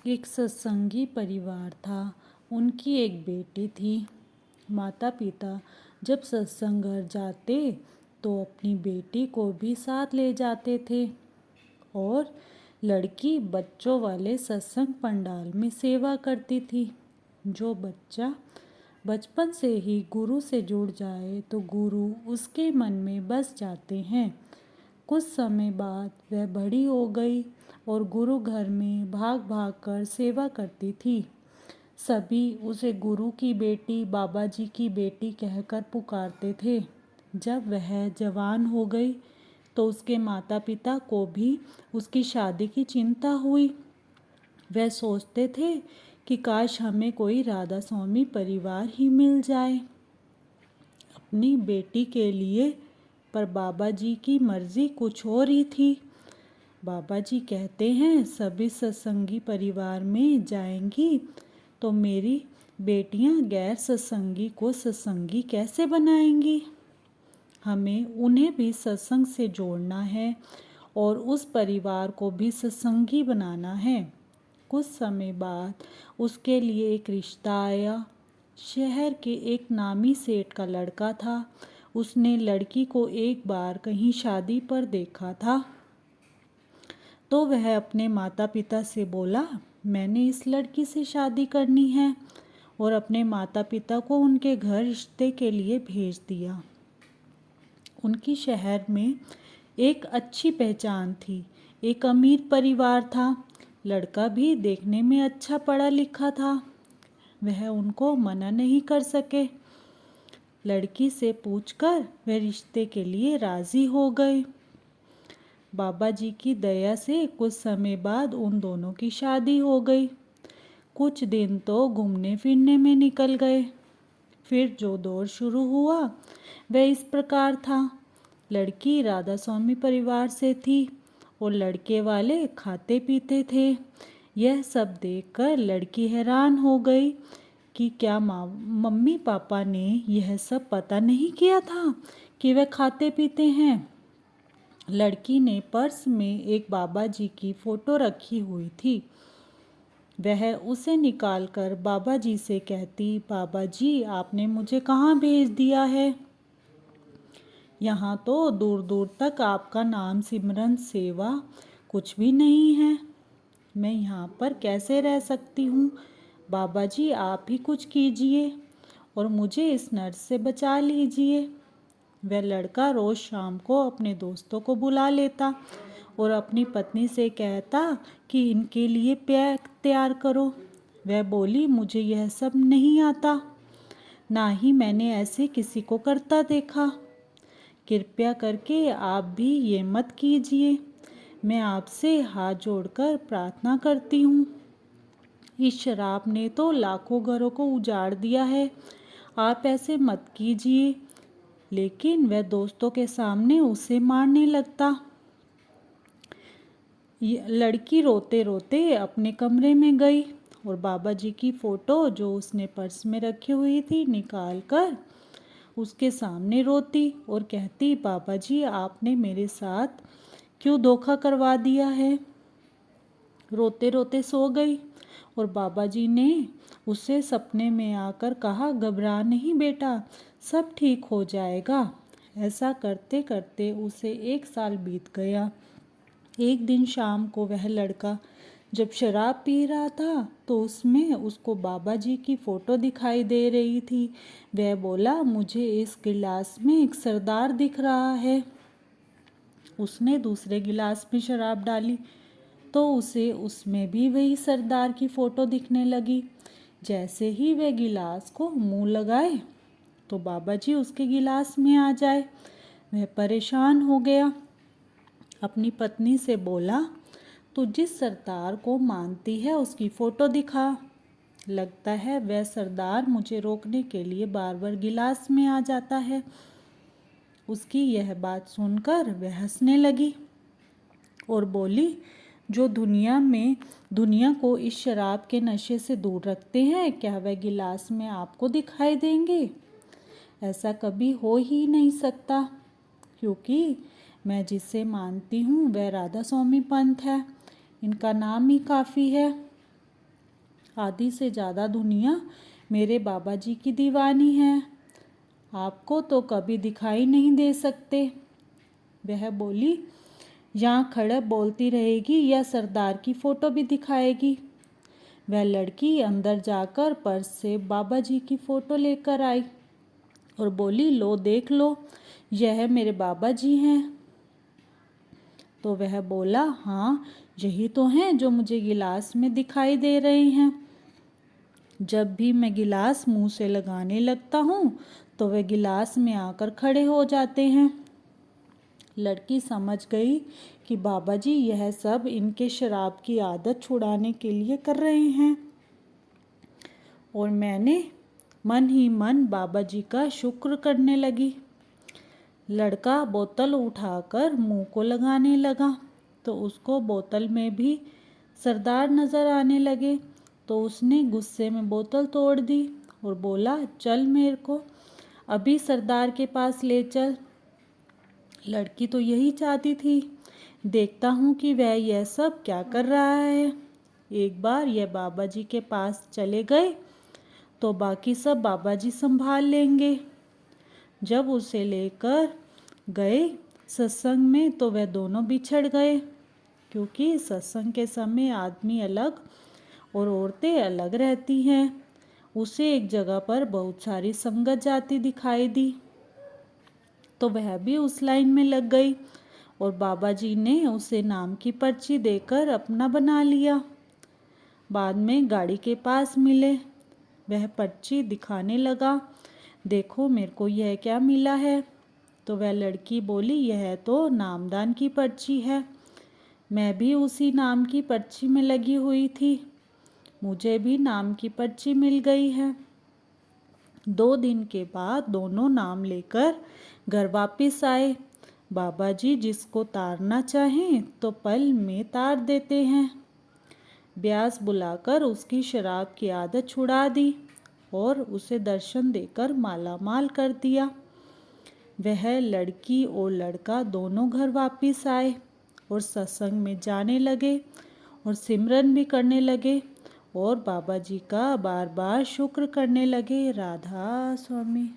एक सत्संगी परिवार था। उनकी एक बेटी थी। माता पिता जब सत्संग घर जाते तो अपनी बेटी को भी साथ ले जाते थे और लड़की बच्चों वाले सत्संग पंडाल में सेवा करती थी। जो बच्चा बचपन से ही गुरु से जुड़ जाए तो गुरु उसके मन में बस जाते हैं। कुछ समय बाद वह बड़ी हो गई और गुरु घर में भाग भाग कर सेवा करती थी। सभी उसे गुरु की बेटी, बाबा जी की बेटी कहकर पुकारते थे। जब वह जवान हो गई तो उसके माता पिता को भी उसकी शादी की चिंता हुई। वह सोचते थे कि काश हमें कोई राधा स्वामी परिवार ही मिल जाए अपनी बेटी के लिए। पर बाबा जी की मर्जी कुछ और ही थी। बाबा जी कहते हैं, सभी सत्संगी परिवार में जाएंगी तो मेरी बेटियां गैर सत्संगी को सत्संगी कैसे बनाएंगी। हमें उन्हें भी सत्संग से जोड़ना है और उस परिवार को भी सत्संगी बनाना है। कुछ समय बाद उसके लिए एक रिश्ता आया। शहर के एक नामी सेठ का लड़का था। उसने लड़की को एक बार कहीं शादी पर देखा था तो वह अपने माता पिता से बोला, मैंने इस लड़की से शादी करनी है, और अपने माता पिता को उनके घर रिश्ते के लिए भेज दिया। उनकी शहर में एक अच्छी पहचान थी। एक अमीर परिवार था। लड़का भी देखने में अच्छा पढ़ा लिखा था। वह उनको मना नहीं कर सके। लड़की से पूछकर वे रिश्ते के लिए राजी हो गए। बाबा जी की दया से कुछ समय बाद उन दोनों की शादी हो गई। कुछ दिन तो घूमने फिरने में निकल गए। फिर जो दौर शुरू हुआ वह इस प्रकार था। लड़की राधा स्वामी परिवार से थी और लड़के वाले खाते पीते थे। यह सब देखकर लड़की हैरान हो गई कि क्या मम्मी पापा ने यह सब पता नहीं किया था कि वह खाते पीते हैं। लड़की ने पर्स में एक बाबा जी की फोटो रखी हुई थी। वह उसे निकालकर बाबा जी से कहती, बाबा जी आपने मुझे कहाँ भेज दिया है। यहाँ तो दूर दूर तक आपका नाम सिमरन सेवा कुछ भी नहीं है। मैं यहाँ पर कैसे रह सकती हूँ। बाबा जी आप ही कुछ कीजिए और मुझे इस नर्स से बचा लीजिए। वह लड़का रोज़ शाम को अपने दोस्तों को बुला लेता और अपनी पत्नी से कहता कि इनके लिए पेय तैयार करो। वह बोली, मुझे यह सब नहीं आता, ना ही मैंने ऐसे किसी को करता देखा। कृपया करके आप भी ये मत कीजिए। मैं आपसे हाथ जोड़कर प्रार्थना करती हूँ। इस शराब ने तो लाखों घरों को उजाड़ दिया है। आप ऐसे मत कीजिए। लेकिन वह दोस्तों के सामने उसे मारने लगता। लड़की रोते रोते अपने कमरे में गई और बाबा जी की फ़ोटो जो उसने पर्स में रखी हुई थी निकाल कर उसके सामने रोती और कहती, बाबा जी आपने मेरे साथ क्यों धोखा करवा दिया है। रोते रोते सो गई और बाबा जी ने उसे सपने में आकर कहा, घबरा नहीं बेटा, सब ठीक हो जाएगा। ऐसा करते करते उसे 1 साल बीत गया। एक दिन शाम को वह लड़का जब शराब पी रहा था तो उसमें उसको बाबा जी की फ़ोटो दिखाई दे रही थी। वह बोला, मुझे इस गिलास में एक सरदार दिख रहा है। उसने दूसरे गिलास में शराब डाली तो उसे उसमें भी वही सरदार की फ़ोटो दिखने लगी। जैसे ही वह गिलास को मुंह लगाए तो बाबा जी उसके गिलास में आ जाए। वह परेशान हो गया। अपनी पत्नी से बोला, तू जिस सरदार को मानती है उसकी फ़ोटो दिखा। लगता है वह सरदार मुझे रोकने के लिए बार बार गिलास में आ जाता है। उसकी यह बात सुनकर वह हंसने लगी और बोली, जो दुनिया को इस शराब के नशे से दूर रखते हैं, क्या वह गिलास में आपको दिखाई देंगे। ऐसा कभी हो ही नहीं सकता, क्योंकि मैं जिसे मानती हूँ वह राधा स्वामी पंथ है। इनका नाम ही काफ़ी है। आधी से ज़्यादा दुनिया मेरे बाबा जी की दीवानी है। आपको तो कभी दिखाई नहीं दे सकते। वह बोली, यहाँ खड़े बोलती रहेगी या सरदार की फ़ोटो भी दिखाएगी। वह लड़की अंदर जाकर पर्स से बाबा जी की फ़ोटो लेकर आई और बोली, लो देख लो, यह मेरे बाबा जी हैं। तो वह बोला, हाँ यही तो हैं जो मुझे गिलास में दिखाई दे रहे हैं। जब भी मैं गिलास मुंह से लगाने लगता हूँ तो वे गिलास में आकर खड़े हो जाते हैं। लड़की समझ गई कि बाबा जी यह सब इनके शराब की आदत छुड़ाने के लिए कर रहे हैं। और मैंने मन ही मन बाबा जी का शुक्र करने लगी। लड़का बोतल उठाकर मुंह को लगाने लगा तो उसको बोतल में भी सरदार नज़र आने लगे। तो उसने गुस्से में बोतल तोड़ दी और बोला, चल मेरे को अभी सरदार के पास ले चल। लड़की तो यही चाहती थी, देखता हूँ कि वह यह सब क्या कर रहा है। एक बार यह बाबा जी के पास चले गए तो बाकी सब बाबा जी संभाल लेंगे। जब उसे लेकर गए सत्संग में तो वह दोनों बिछड़ गए, क्योंकि सत्संग के समय आदमी अलग और औरतें अलग रहती हैं। उसे एक जगह पर बहुत सारी संगत जाती दिखाई दी तो वह भी उस लाइन में लग गई और बाबा जी ने उसे नाम की पर्ची देकर अपना बना लिया। बाद में गाड़ी के पास मिले, वह पर्ची दिखाने लगा, देखो मेरे को यह क्या मिला है। तो वह लड़की बोली, यह तो नामदान की पर्ची है, मैं भी उसी नाम की पर्ची में लगी हुई थी, मुझे भी नाम की पर्ची मिल गई है। 2 दिन के बाद दोनों नाम लेकर घर वापस आए। बाबा जी जिसको तारना चाहें तो पल में तार देते हैं। ब्यास बुलाकर उसकी शराब की आदत छुड़ा दी और उसे दर्शन देकर मालामाल कर दिया। वह लड़की और लड़का दोनों घर वापस आए और सत्संग में जाने लगे और सिमरन भी करने लगे और बाबा जी का बार बार शुक्र करने लगे। राधा स्वामी।